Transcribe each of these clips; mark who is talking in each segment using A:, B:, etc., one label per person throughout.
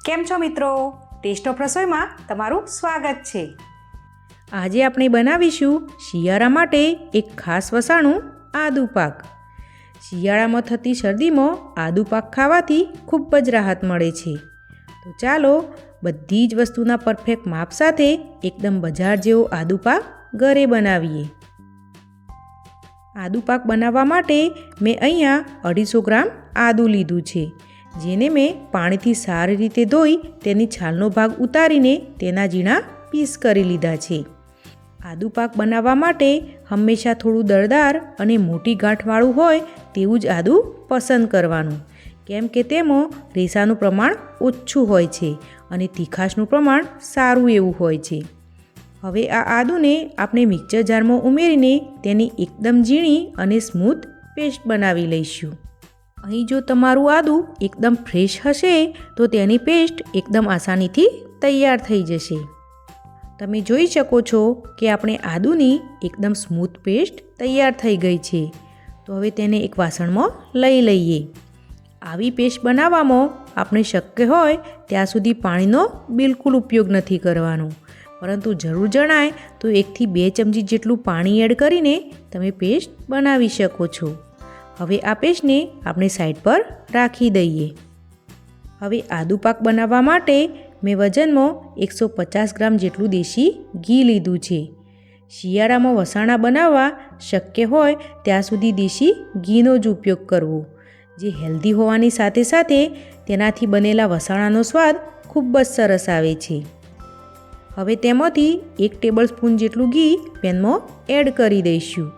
A: કેમ છો મિત્રો? ટેસ્ટ ઓફ રસોઈમાં તમારું સ્વાગત છે.
B: આજે આપણે બનાવીશું શિયાળા માટે એક ખાસ વસાણું આદુ પાક. શિયાળામાં થતી શરદીમાં આદુ પાક ખાવાથી ખૂબ જ રાહત મળે છે. તો ચાલો બધી જ વસ્તુના પરફેક્ટ માપ સાથે એકદમ બજાર જેવો આદુ પાક ઘરે બનાવીએ. આદુ પાક બનાવવા માટે મેં અહીંયા 250 ગ્રામ આદુ લીધું છે, જેને મેં પાણીથી સારી રીતે ધોઈ તેની છાલનો ભાગ ઉતારીને તેના ઝીણા પીસ કરી લીધા છે. આદુ પાક બનાવવા માટે હંમેશા થોડું દળદાર અને મોટી ગાંઠવાળું હોય તેવું જ આદુ પસંદ કરવાનું, કેમ કે તેમાં રેસાનું પ્રમાણ ઓછું હોય છે અને તીખાશનું પ્રમાણ સારું એવું હોય છે. હવે આ આદુને આપણે મિક્સર જારમાં ઉમેરીને તેની એકદમ ઝીણી અને સ્મૂથ પેસ્ટ બનાવી લઈશું. અહીં જો તમારું આદુ એકદમ ફ્રેશ હશે તો તેની પેસ્ટ એકદમ આસાનીથી તૈયાર થઈ જશે. તમે જોઈ શકો છો કે આપણે આદુની એકદમ સ્મૂથ પેસ્ટ તૈયાર થઈ ગઈ છે. તો હવે તેને એક વાસણમાં લઈ લઈએ. આવી પેસ્ટ બનાવવામાં આપણે શક્ય હોય ત્યાં સુધી પાણીનો બિલકુલ ઉપયોગ નથી કરવાનો, પરંતુ જરૂર જણાય તો 1 થી 2 ચમચી જેટલું પાણી એડ કરીને તમે પેસ્ટ બનાવી શકો છો. હવે આ પેસ્ટને આપણે સાઈડ પર રાખી દઈએ. હવે આદુ પાક બનાવવા માટે મેં વજનમાં 150 ગ્રામ જેટલું દેશી ઘી લીધું છે. શિયાળામાં વસાણા બનાવવા શક્ય હોય ત્યાં સુધી દેશી ઘીનો જ ઉપયોગ કરવો, જે હેલ્ધી હોવાની સાથે સાથે તેનાથી બનેલા વસાણાનો સ્વાદ ખૂબ જ સરસ આવે છે. હવે તેમાંથી 1 ટેબલસ્પૂન જેટલું ઘી પેનમાં એડ કરી દઈશું.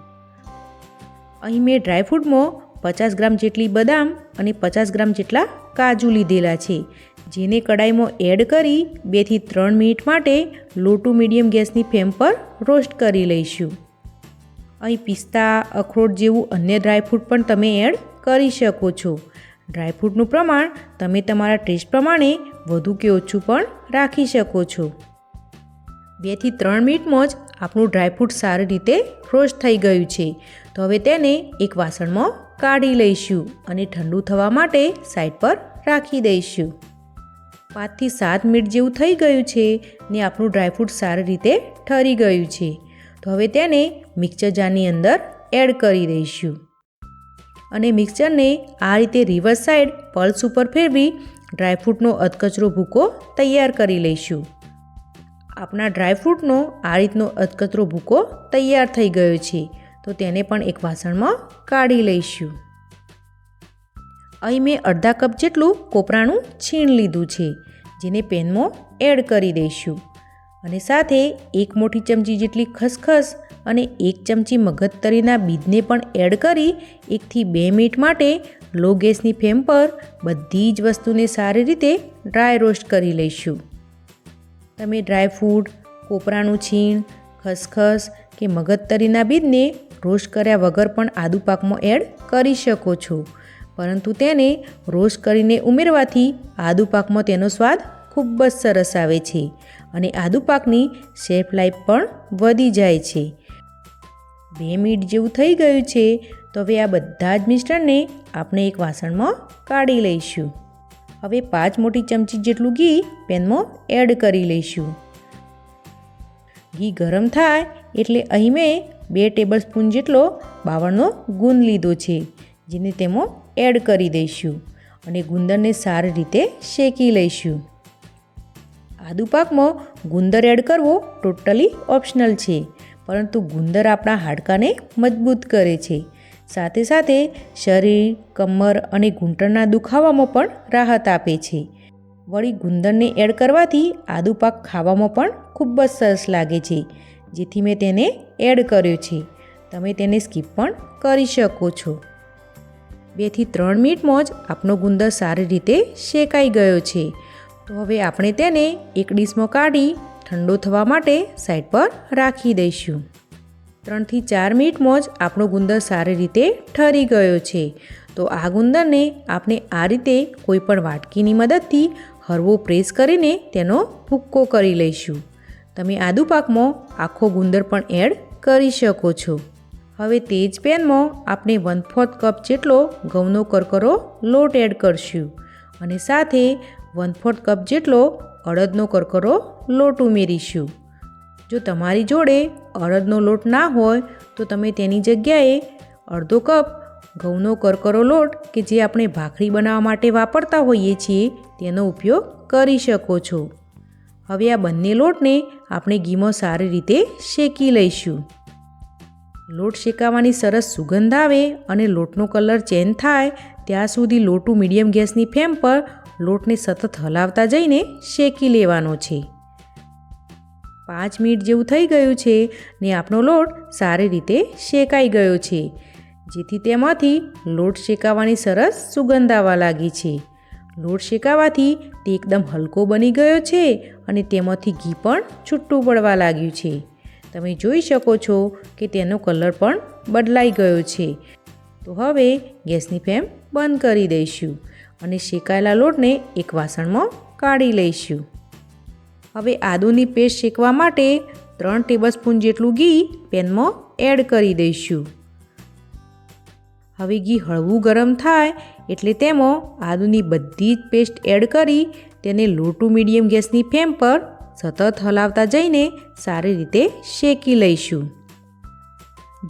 B: અહીં મેં ડ્રાયફ્રૂટમાં 50 ગ્રામ જેટલી બદામ અને 50 ગ્રામ જેટલા કાજુ લીધેલા છે, જેને કડાઈમાં એડ કરી 2 થી 3 મિનિટ માટે લો ટુ મીડિયમ ગેસની ફ્લેમ પર રોસ્ટ કરી લઈશું. અહીં પિસ્તા, અખરોટ જેવું અન્ય ડ્રાયફ્રૂટ પણ તમે એડ કરી શકો છો. ડ્રાયફ્રૂટનું પ્રમાણ તમે તમારા ટેસ્ટ પ્રમાણે વધુ કે ઓછું પણ રાખી શકો છો. 2 થી 3 મિનિટમાં જ આપણું ડ્રાયફ્રૂટ સારી રીતે રોસ્ટ થઈ ગયું છે. તો હવે તેને એક વાસણમાં કાઢી લઈશું અને ઠંડુ થવા માટે સાઈડ પર રાખી દઈશું. 5 થી 7 મિનિટ જેવું થઈ ગયું છે ને આપણું ડ્રાયફ્રૂટ સારી રીતે ઠરી ગયું છે. તો હવે તેને મિક્સર જારની અંદર એડ કરી દઈશું અને મિક્સરને આ રીતે રિવર્સ સાઈડ પલ્સ ઉપર ફેરવી ડ્રાયફ્રૂટનો અધકચરો ભૂકો તૈયાર કરી લઈશું. આપણા ડ્રાયફ્રૂટનો આ રીતનો અધકચરો ભૂકો તૈયાર થઈ ગયો છે. તો તેને પણ એક વાસણમાં કાઢી લઈશું. અહીં મેં અડધા કપ જેટલું કોપરાનું છીણ લીધું છે, જેને પેનમાં એડ કરી દઈશું અને સાથે 1 મોટી ચમચી જેટલી ખસખસ અને 1 ચમચી મગજતરીના બીજને પણ એડ કરી 1 થી 2 મિનિટ માટે લો ગેસની ફ્લેમ પર બધી જ વસ્તુને સારી રીતે ડ્રાય રોસ્ટ કરી લઈશું. તમે ડ્રાયફ્રૂટ, કોપરાનું છીણ, ખસખસ કે મગજતરીના બીજને રોસ્ટ કર્યા વગર પણ આદુ પાકમાં એડ કરી શકો છો, પરંતુ તેને રોસ્ટ કરીને ઉમેરવાથી આદુ પાકમાં તેનો સ્વાદ ખૂબ જ સરસ આવે છે અને આદુ પાકની શેલ્ફ લાઈફ પણ વધી જાય છે. 2 મિનિટ જેવું થઈ ગયું છે. તો હવે આ બધા જ મિશ્રણને આપણે એક વાસણમાં કાઢી લઈશું. હવે 5 મોટી ચમચી જેટલું ઘી પેનમાં એડ કરી લઈશું. ઘી ગરમ થાય એટલે અહીં મેં 2 ટેબલસ્પૂન જેટલો બાવળનો ગુંદ લીધો છે, જેને તેમાં એડ કરી દઈશું અને ગુંદરને સારી રીતે શેકી લઈશું. આદુ પાકમાં ગુંદર એડ કરવો ટોટલી ઓપ્શનલ છે, પરંતુ ગુંદર આપણા હાડકાને મજબૂત કરે છે, સાથે સાથે શરીર, કમર અને ઘૂંટણના દુખાવામાં પણ રાહત આપે છે. વળી ગુંદરને એડ કરવાથી આદુ પાક ખાવામાં પણ ખૂબ જ સરસ લાગે છે, જેથી મેં તેને એડ કર્યો છે. તમે તેને સ્કીપ પણ કરી શકો છો. 2 થી 3 મિનિટમાં જ આપણો ગુંદર સારી રીતે શેકાઈ ગયો છે. તો હવે આપણે તેને એક ડીશમાં કાઢી ઠંડો થવા માટે સાઈડ પર રાખી દઈશું. 3 થી 4 મિનિટમાં જ આપણો ગુંદર સારી રીતે ઠરી ગયો છે. તો આ ગુંદરને આપણે આ રીતે કોઈપણ વાટકીની મદદથી હળવો પ્રેસ કરીને તેનો ભૂક્કો કરી લઈશું. તમે આદુ પાકમાં આખો ગુંદર પણ એડ કરી શકો છો. હવે તે જ પેનમાં આપણે 1/4 કપ જેટલો ઘઉંનો કરકરો લોટ એડ કરશું અને સાથે 1/4 કપ જેટલો અડદનો કરકરો લોટ ઉમેરીશું. જો તમારી જોડે અડદનો લોટ ના હોય તો તમે તેની જગ્યાએ અડધો કપ ઘઉંનો કરકરો લોટ કે જે આપણે ભાખરી બનાવવા માટે વાપરતા હોઈએ છીએ તેનો ઉપયોગ કરી શકો છો. હવે આ બંને લોટને આપણે ઘીમાં સારી રીતે શેકી લઈશું. લોટ શેકાવાની સરસ સુગંધ આવે અને લોટનો કલર ચેન્જ થાય ત્યાં સુધી લોટું મીડિયમ ગેસની ફ્લેમ પર લોટને સતત હલાવતા જઈને શેકી લેવાનો છે. 5 મિનિટ જેવું થઈ ગયું છે ને આપણો લોટ સારી રીતે શેકાઈ ગયો છે, જેથી તેમાંથી લોટ શેકાવાની સરસ સુગંધ આવવા લાગી છે. લોટ શેકાવાથી તે એકદમ હલકો બની ગયો છે અને તેમાંથી ઘી પણ છૂટું પડવા લાગ્યું છે. તમે જોઈ શકો છો કે તેનો કલર પણ બદલાઈ ગયો છે. તો હવે ગેસની ફ્લેમ બંધ કરી દઈશું અને શેકાયેલા લોટને એક વાસણમાં કાઢી લઈશું. હવે આદુની પેસ્ટ શેકવા માટે 3 ટેબલસ્પૂન જેટલું ઘી પેનમાં એડ કરી દઈશું. હવે ઘી હળવું ગરમ થાય એટલે તેમાં આદુની બધી જ પેસ્ટ એડ કરી તેને લો ટુ મીડિયમ ગેસની ફ્લેમ પર સતત હલાવતા જઈને સારી રીતે શેકી લઈશું.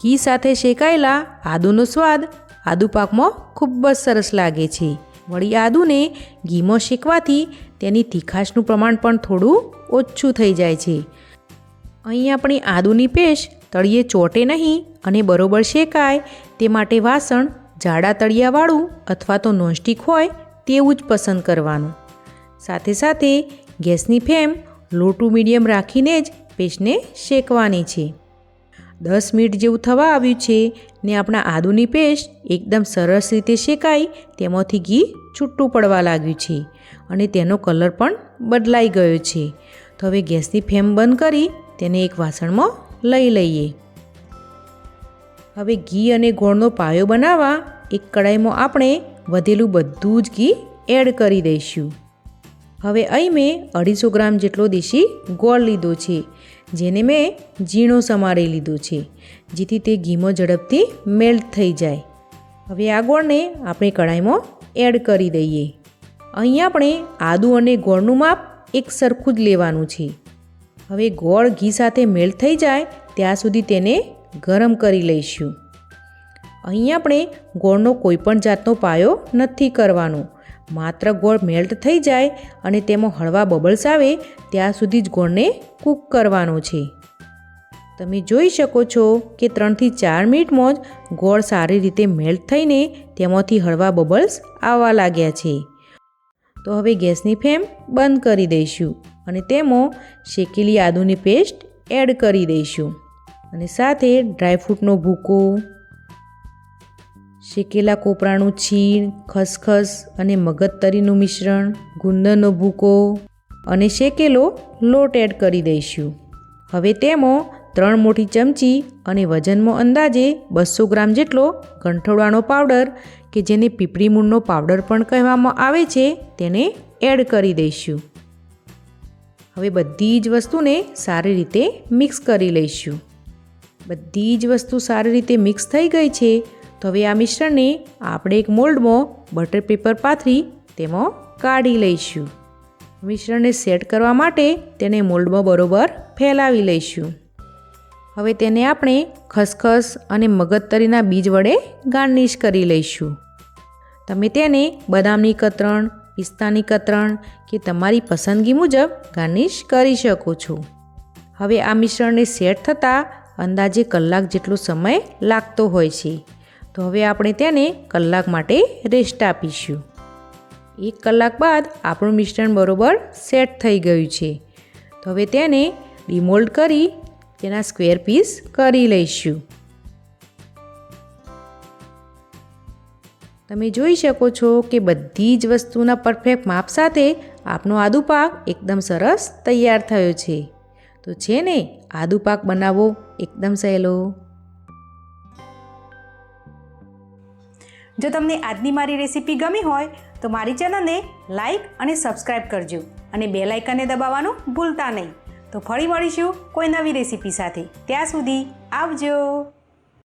B: ઘી સાથે શેકાયેલા આદુનો સ્વાદ આદુ પાકમાં ખૂબ જ સરસ લાગે છે. વળી આદુને ઘીમાં શેકવાથી તેની તીખાશનું પ્રમાણ પણ થોડું ઓછું થઈ જાય છે. અહીં આપણી આદુની પેસ્ટ તળિયે ચોંટે નહીં અને બરોબર શેકાય તે માટે વાસણ જાડા તળિયાવાળું અથવા તો નોનસ્ટિક હોય તેવું જ પસંદ કરવાનું. સાથે સાથે ગેસની ફ્લેમ લો ટુ મીડિયમ રાખીને જ પેસ્ટને શેકવાની છે. 10 મિનિટ જેવું થવા આવ્યું છે ને આપણા આદુની પેસ્ટ એકદમ સરસ રીતે શેકાઈ તેમાંથી ઘી છૂટું પડવા લાગ્યું છે અને તેનો કલર પણ બદલાઈ ગયો છે. તો હવે ગેસની ફ્લેમ બંધ કરી તેને એક વાસણમાં લઈ લઈએ. હવે ઘી અને ગોળનો પાયો બનાવવા એક કડાઈમાં આપણે વધેલું બધું જ ઘી એડ કરી દઈશું. હવે અહીં મેં 250 ગ્રામ જેટલો દેશી ગોળ લીધો છે, જેને મેં ઝીણો સમારી લીધો છે, જેથી તે ઘીમાં ઝડપથી મેલ્ટ થઈ જાય. હવે આ ગોળને આપણે કડાઈમાં એડ કરી દઈએ. અહીં આપણે આદુ અને ગોળનું માપ એક સરખું જ લેવાનું છે. હવે ગોળ ઘી સાથે મેલ્ટ થઈ જાય ત્યાં સુધી તેને ગરમ કરી લઈશું. અહીં આપણે ગોળનો કોઈપણ જાતનો પાયો નથી કરવાનો. માત્ર ગોળ મેલ્ટ થઈ જાય અને તેમાં હળવા બબલ્સ આવે ત્યાં સુધી જ ગોળને કૂક કરવાનો છે. તમે જોઈ શકો છો કે 3 થી 4 મિનિટમાં જ ગોળ સારી રીતે મેલ્ટ થઈને તેમાંથી હળવા બબલ્સ આવવા લાગ્યા છે. તો હવે ગેસની ફ્લેમ બંધ કરી દઈશું અને તેમાં શેકેલી આદુની પેસ્ટ એડ કરી દઈશું અને સાથે ડ્રાયફ્રૂટનો ભૂકો, શેકેલા કોપરાનું છીણ, ખસખસ અને મગજતરીનું મિશ્રણ, ગુંદરનો ભૂકો અને શેકેલો લોટ એડ કરી દઈશું. હવે તેમાં 3 મોટી ચમચી અને વજનમાં અંદાજે 200 ગ્રામ જેટલો ગંઠોડવાનો પાવડર કે જેને પીપળી મૂળનો પાવડર પણ કહેવામાં આવે છે તેને એડ કરી દઈશું. હવે બધી જ વસ્તુને સારી રીતે મિક્સ કરી લઈશું. બધી જ વસ્તુ સારી રીતે મિક્સ થઈ ગઈ છે. તો હવે આ મિશ્રણને આપણે એક મોલ્ડમાં બટર પેપર પાથરી તેમાં કાઢી લઈશું. મિશ્રણને સેટ કરવા માટે તેને મોલ્ડમાં બરોબર ફેલાવી લઈશું. હવે તેને આપણે ખસખસ અને મગજતરીના બીજ વડે ગાર્નિશ કરી લઈશું. તમે તેને બદામની કતરણ, પિસ્તાની કતરણ કે તમારી પસંદગી મુજબ ગાર્નિશ કરી શકો છો. હવે આ મિશ્રણને સેટ થતાં અંદાજે કલાક જેટલો સમય લાગતો હોય છે. તો હવે આપણે તેને કલાક માટે રેસ્ટ આપીશું. 1 કલાક બાદ આપણું મિશ્રણ બરોબર સેટ થઈ ગયું છે. તો હવે તેને ડિમોલ્ડ કરી તેના સ્ક્વેર પીસ કરી લઈશું. તમે જોઈ શકો છો કે બધી જ વસ્તુના પરફેક્ટ માપ સાથે આપનો આદુ પાક એકદમ સરસ તૈયાર થયો છે. તો છે ને આદુ પાક બનાવવો એકદમ સહેલો.
A: જો તમને આજની મારી રેસીપી ગમી હોય તો મારી ચેનલને લાઈક અને સબસ્ક્રાઈબ કરજો અને બેલ આઇકનને દબાવવાનું ભૂલતા નહીં. તો ફરી મળીશું કોઈ નવી રેસીપી સાથે. ત્યાં સુધી આવજો.